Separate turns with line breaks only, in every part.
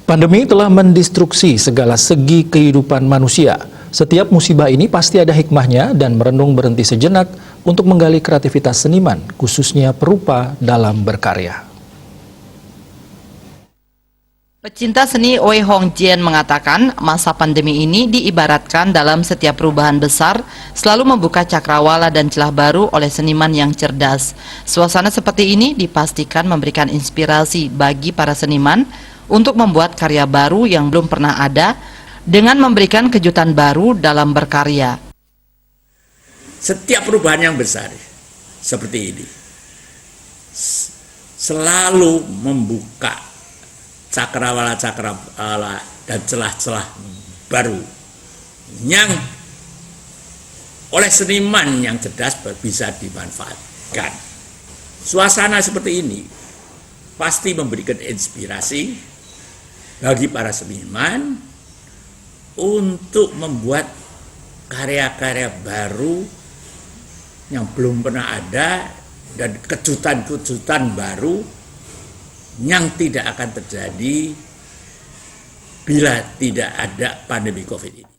Pandemi telah mendestruksi segala segi kehidupan manusia. Setiap musibah ini pasti ada hikmahnya dan merenung berhenti sejenak untuk menggali kreativitas seniman, khususnya perupa dalam berkarya.
Pecinta seni Wei Hong Jian mengatakan masa pandemi ini diibaratkan dalam setiap perubahan besar selalu membuka cakrawala dan celah baru oleh seniman yang cerdas. Suasana seperti ini dipastikan memberikan inspirasi bagi para seniman untuk membuat karya baru yang belum pernah ada dengan memberikan kejutan baru dalam berkarya.
Setiap perubahan yang besar seperti ini selalu membuka cakrawala dan celah-celah baru yang oleh seniman yang cerdas bisa dimanfaatkan. Suasana seperti ini pasti memberikan inspirasi bagi para seniman untuk membuat karya-karya baru yang belum pernah ada dan kejutan-kejutan baru yang tidak akan terjadi bila tidak ada pandemi COVID ini.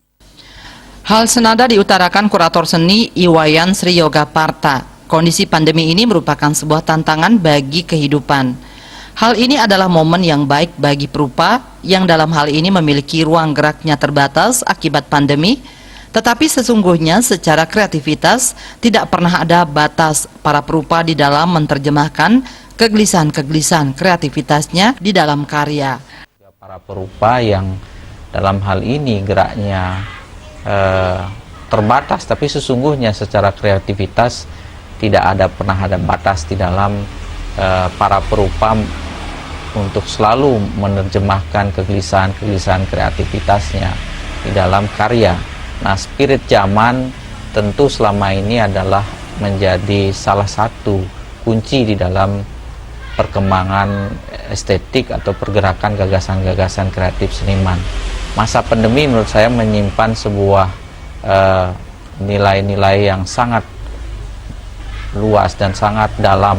Hal senada diutarakan kurator seni Iwayan Sri Yoga Parta. Kondisi pandemi ini merupakan sebuah tantangan bagi kehidupan. Hal ini adalah momen yang baik bagi perupa yang dalam hal ini memiliki ruang geraknya terbatas akibat pandemi, tetapi sesungguhnya secara kreativitas tidak pernah ada batas para perupa di dalam menerjemahkan kegelisahan-kegelisahan kreativitasnya di dalam karya.
Para perupa yang dalam hal ini geraknya terbatas, tapi sesungguhnya secara kreativitas tidak pernah ada batas di dalam para perupa untuk selalu menerjemahkan kegelisahan-kegelisahan kreativitasnya di dalam karya. Nah, spirit zaman tentu selama ini adalah menjadi salah satu kunci di dalam perkembangan estetik atau pergerakan gagasan-gagasan kreatif seniman. Masa pandemi menurut saya menyimpan sebuah nilai-nilai yang sangat luas dan sangat dalam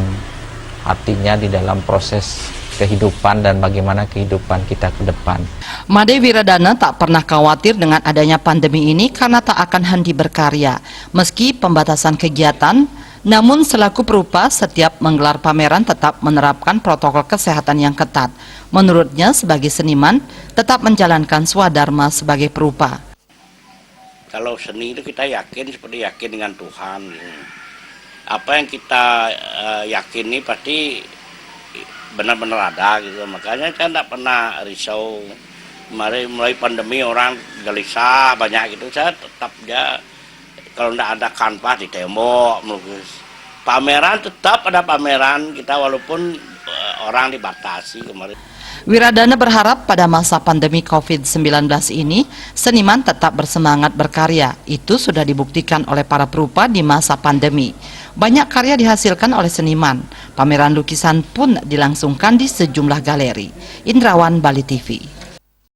artinya di dalam proses kehidupan dan bagaimana kehidupan kita ke depan.
Made Wiradana tak pernah khawatir dengan adanya pandemi ini karena tak akan henti berkarya. Meski pembatasan kegiatan, namun selaku perupa setiap menggelar pameran tetap menerapkan protokol kesehatan yang ketat. Menurutnya sebagai seniman tetap menjalankan swadharma sebagai perupa.
Kalau seni itu kita yakin seperti yakin dengan Tuhan. Apa yang kita yakini pasti benar-benar ada gitu. Makanya saya tidak pernah risau. Mulai pandemi orang gelisah banyak gitu. Saya tetap kalau tidak ada kanvas di tembok melukis. Pameran tetap ada pameran kita walaupun orang dibatasi kemarin.
Wiradana berharap pada masa pandemi COVID-19 ini, seniman tetap bersemangat berkarya. Itu sudah dibuktikan oleh para perupa di masa pandemi. Banyak karya dihasilkan oleh seniman. Pameran lukisan pun dilangsungkan di sejumlah galeri. Indrawan, Bali TV.